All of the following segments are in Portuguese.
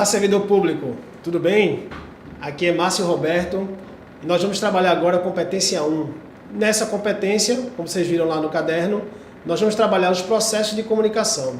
servidor público, tudo bem? Aqui é Márcio Roberto e nós vamos trabalhar agora a competência 1. Nessa competência, como vocês viram lá no caderno, nós vamos trabalhar os processos de comunicação.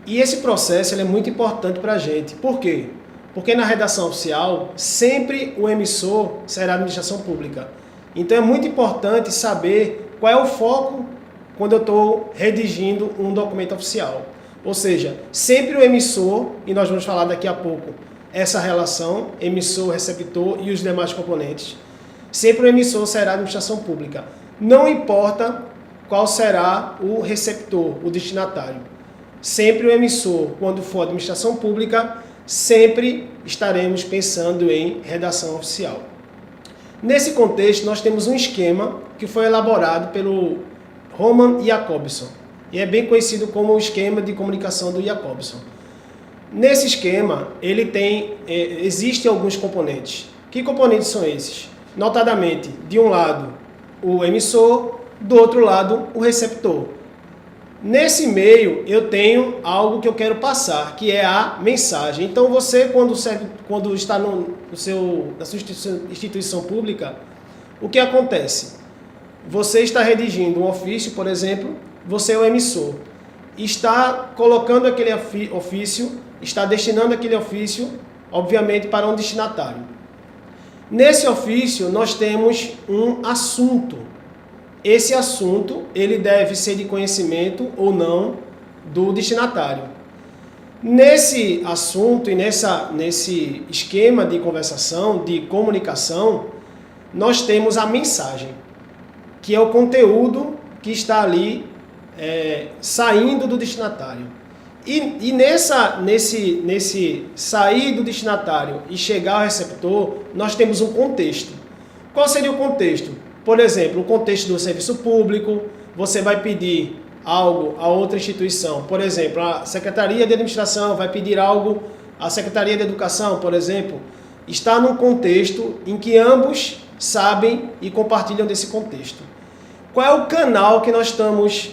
E esse processo ele é muito importante para a gente. Por quê? Porque na redação oficial, sempre o emissor será a administração pública. Então é muito importante saber qual é o foco quando eu estou redigindo um documento oficial. Ou seja, sempre o emissor, e nós vamos falar daqui a pouco, essa relação, emissor, receptor e os demais componentes, sempre o emissor será a administração pública. Não importa qual será o receptor, o destinatário. Sempre o emissor, quando for administração pública, sempre estaremos pensando em redação oficial. Nesse contexto, nós temos um esquema que foi elaborado pelo Roman Jacobson. E é bem conhecido como o esquema de comunicação do Jacobson. Nesse esquema, existem alguns componentes. Que componentes são esses? Notadamente, de um lado, o emissor, do outro lado, o receptor. Nesse meio, eu tenho algo que eu quero passar, que é a mensagem. Então, você, quando está na sua instituição pública, o que acontece? Você está redigindo um ofício, por exemplo, você é o emissor. Está colocando aquele ofício, está destinando aquele ofício, obviamente, para um destinatário. Nesse ofício, nós temos um assunto. Esse assunto, ele deve ser de conhecimento ou não do destinatário. Nesse assunto e nesse esquema de conversação, de comunicação, nós temos a mensagem, que é o conteúdo que está ali saindo do destinatário. E nesse sair do destinatário e chegar ao receptor, nós temos um contexto. Qual seria o contexto? Por exemplo, o contexto do serviço público, você vai pedir algo a outra instituição. Por exemplo, a Secretaria de Administração vai pedir algo à Secretaria de Educação, por exemplo. Está num contexto em que ambos sabem e compartilham desse contexto. Qual é o canal que nós estamos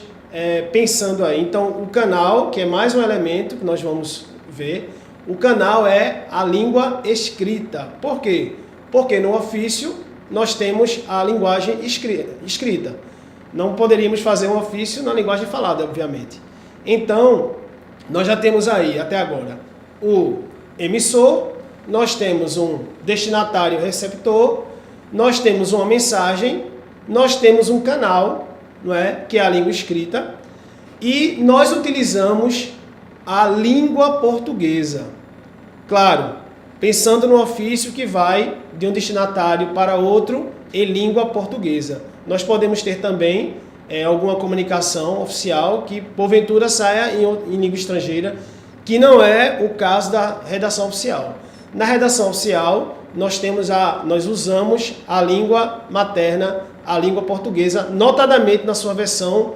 pensando aí? Então, o canal, que é mais um elemento que nós vamos ver, o canal é a língua escrita. Por quê? Porque no ofício nós temos a linguagem escrita. Não poderíamos fazer um ofício na linguagem falada, obviamente. Então, nós já temos aí, até agora, o emissor, nós temos um destinatário receptor, nós temos uma mensagem, nós temos um canal, não é? Que é a língua escrita, e nós utilizamos a língua portuguesa. Claro, pensando no ofício que vai de um destinatário para outro em língua portuguesa. Nós podemos ter também alguma comunicação oficial que porventura saia em língua estrangeira, que não é o caso da redação oficial. Na redação oficial, nós usamos a língua materna, a língua portuguesa, notadamente na sua versão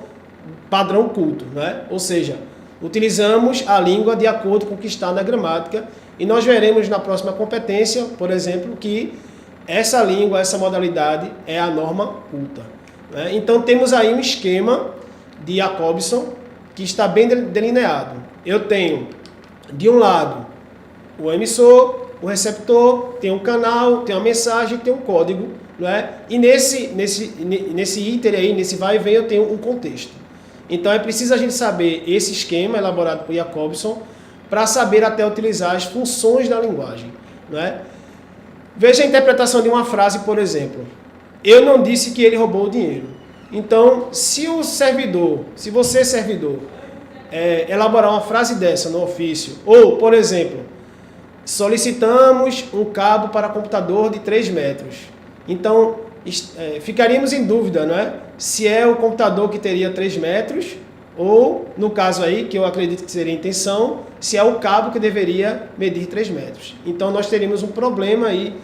padrão culto, né? Ou seja, utilizamos a língua de acordo com o que está na gramática, e nós veremos na próxima competência, por exemplo, que essa língua, essa modalidade é a norma culta, né? Então temos aí um esquema de Jacobson que está bem delineado. Eu tenho, de um lado, o emissor, o receptor, tem um canal, tem uma mensagem, tem um código, não é? E nesse iter aí, nesse vai e vem, eu tenho um contexto. Então é preciso a gente saber esse esquema elaborado por Jacobson para saber até utilizar as funções da linguagem, não é? Veja a interpretação de uma frase, por exemplo. Eu não disse que ele roubou o dinheiro. Então, se você, servidor, elaborar uma frase dessa no ofício, ou, por exemplo, solicitamos um cabo para computador de 3 metros. Então, ficaríamos em dúvida, não é? Se é o computador que teria 3 metros, ou, no caso aí, que eu acredito que seria a intenção, se é o cabo que deveria medir 3 metros. Então, nós teríamos um problema aí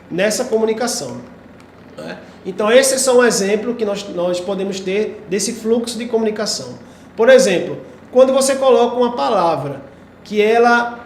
nessa comunicação, não é? Então, esses são um exemplo que nós podemos ter desse fluxo de comunicação. Por exemplo, quando você coloca uma palavra que ela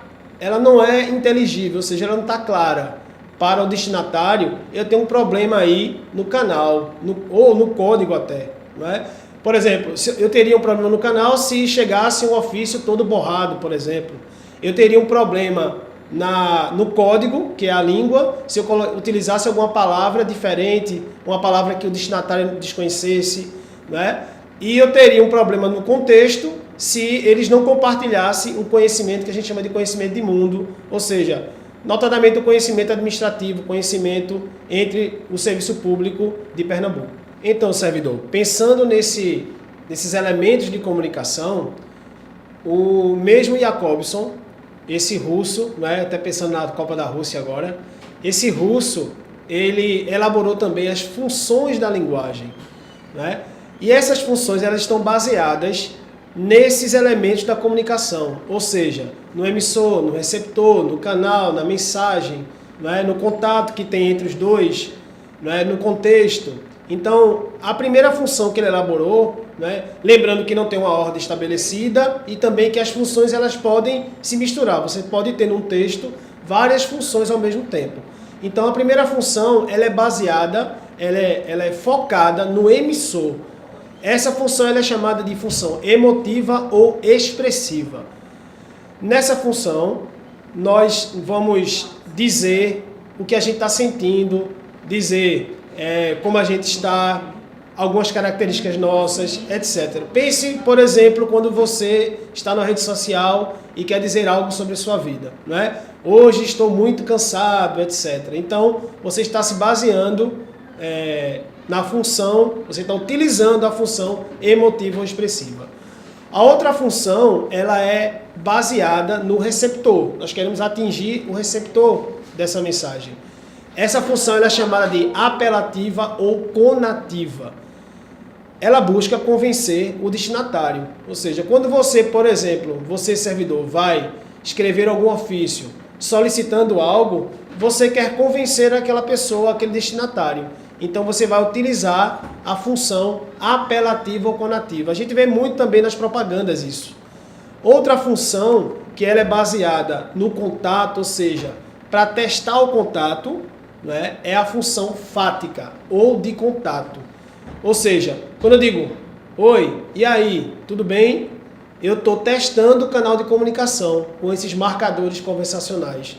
não é inteligível, ou seja, ela não está clara para o destinatário, eu tenho um problema aí no canal, ou no código até, não é? Por exemplo, eu teria um problema no canal se chegasse um ofício todo borrado, por exemplo. Eu teria um problema no código, que é a língua, se eu utilizasse alguma palavra diferente, uma palavra que o destinatário desconhecesse, né? E eu teria um problema no contexto se eles não compartilhassem o conhecimento que a gente chama de conhecimento de mundo, ou seja, notadamente o conhecimento administrativo, conhecimento entre o serviço público de Pernambuco. Então, servidor, pensando nesses elementos de comunicação, o mesmo Jacobson, esse russo, né, até pensando na Copa da Rússia agora, esse russo, ele elaborou também as funções da linguagem, né? E essas funções elas estão baseadas nesses elementos da comunicação, ou seja, no emissor, no receptor, no canal, na mensagem, né, no contato que tem entre os dois, né, no contexto. Então, a primeira função que ele elaborou, né, lembrando que não tem uma ordem estabelecida e também que as funções elas podem se misturar. Você pode ter num texto várias funções ao mesmo tempo. Então, a primeira função ela é baseada, ela é focada no emissor. Essa função ela é chamada de função emotiva ou expressiva. Nessa função, nós vamos dizer o que a gente está sentindo, dizer como a gente está, algumas características nossas, etc. Pense, por exemplo, quando você está na rede social e quer dizer algo sobre a sua vida, não é? Hoje estou muito cansado, etc. Então, você está se baseando na função, você está utilizando a função emotiva ou expressiva. A outra função, ela é baseada no receptor. Nós queremos atingir o receptor dessa mensagem. Essa função ela é chamada de apelativa ou conativa. Ela busca convencer o destinatário. Ou seja, quando você, por exemplo, você servidor, vai escrever algum ofício solicitando algo, você quer convencer aquela pessoa, aquele destinatário. Então você vai utilizar a função apelativa ou conativa. A gente vê muito também nas propagandas isso. Outra função que ela é baseada no contato, ou seja, para testar o contato, né, é a função fática ou de contato. Ou seja, quando eu digo, oi, e aí, tudo bem? Eu estou testando o canal de comunicação com esses marcadores conversacionais.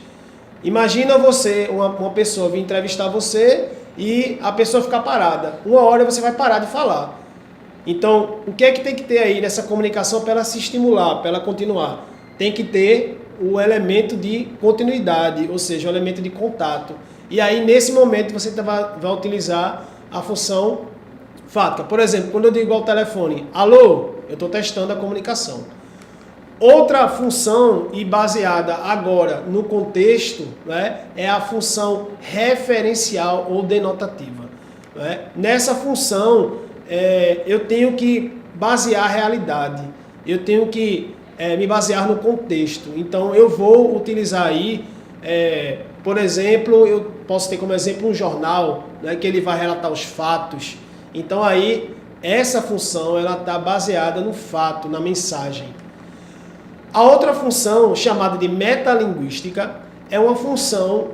Imagina você, uma pessoa vir entrevistar você e a pessoa ficar parada. Uma hora você vai parar de falar. Então, o que é que tem que ter aí nessa comunicação para ela se estimular, para ela continuar? Tem que ter o elemento de continuidade, ou seja, o elemento de contato. E aí, nesse momento, você vai utilizar a função fática. Por exemplo, quando eu digo ao telefone, alô, eu estou testando a comunicação. Outra função, e baseada agora no contexto, né, é a função referencial ou denotativa. Né? Nessa função, eu tenho que basear a realidade, eu tenho que me basear no contexto. Então, eu vou utilizar aí, por exemplo, eu posso ter como exemplo um jornal, né, que ele vai relatar os fatos. Então, aí, essa função ela está baseada no fato, na mensagem. A outra função, chamada de metalinguística, é uma função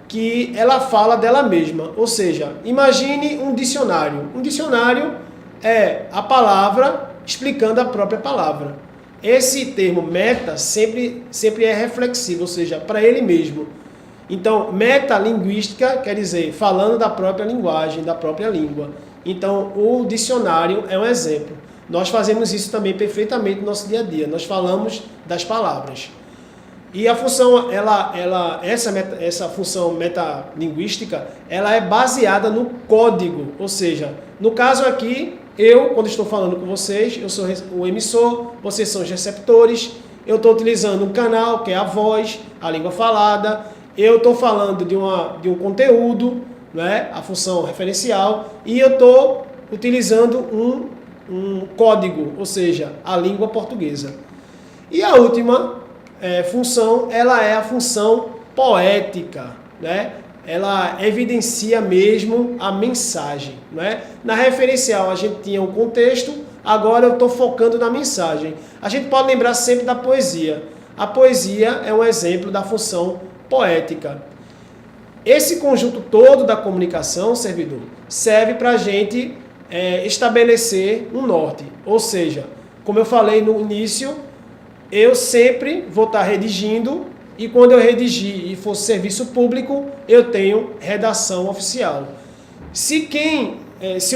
que ela fala dela mesma. Ou seja, imagine um dicionário. Um dicionário é a palavra explicando a própria palavra. Esse termo meta sempre é reflexivo, ou seja, para ele mesmo. Então, metalinguística quer dizer falando da própria linguagem, da própria língua. Então, o dicionário é um exemplo. Nós fazemos isso também perfeitamente no nosso dia a dia. Nós falamos das palavras. E a função, essa função metalinguística, ela é baseada no código. Ou seja, no caso aqui, eu, quando estou falando com vocês, eu sou o emissor, vocês são os receptores. Eu estou utilizando um canal, que é a voz, a língua falada. Eu estou falando de um conteúdo, né, a função referencial. E eu estou utilizando um código, ou seja, a língua portuguesa. E a última função, ela é a função poética, né? Ela evidencia mesmo a mensagem, né? Na referencial a gente tinha um contexto, agora eu estou focando na mensagem. A gente pode lembrar sempre da poesia. A poesia é um exemplo da função poética. Esse conjunto todo da comunicação, servidor, serve para a gente estabelecer um norte. Ou seja, como eu falei no início, eu sempre vou estar redigindo e quando eu redigir e for serviço público, eu tenho redação oficial. Se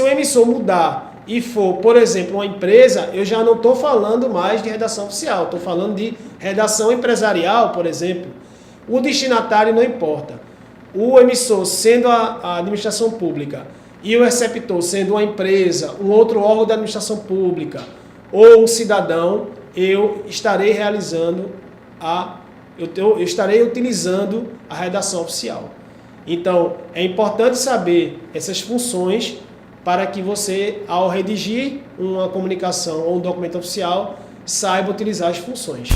o emissor mudar e for, por exemplo, uma empresa, eu já não estou falando mais de redação oficial, estou falando de redação empresarial, por exemplo. O destinatário não importa. O emissor sendo a administração pública e o receptor sendo uma empresa, um outro órgão da administração pública ou um cidadão, eu estarei eu estarei utilizando a redação oficial. Então, é importante saber essas funções para que você, ao redigir uma comunicação ou um documento oficial, saiba utilizar as funções.